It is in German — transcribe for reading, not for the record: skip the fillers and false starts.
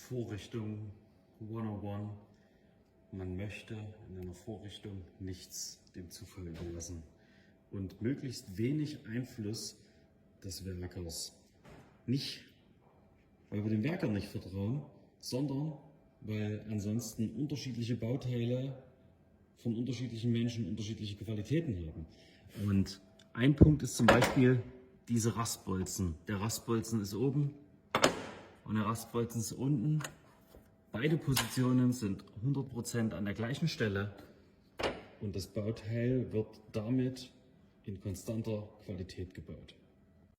Vorrichtung 101. Man möchte in einer Vorrichtung nichts dem Zufall überlassen und möglichst wenig Einfluss des Werkers. Nicht, weil wir dem Werker nicht vertrauen, sondern weil ansonsten unterschiedliche Bauteile von unterschiedlichen Menschen unterschiedliche Qualitäten haben. Und ein Punkt ist zum Beispiel diese Rastbolzen. Der Rastbolzen ist oben und der Rastbolzen ist unten. Beide Positionen sind 100% an der gleichen Stelle und das Bauteil wird damit in konstanter Qualität gebaut.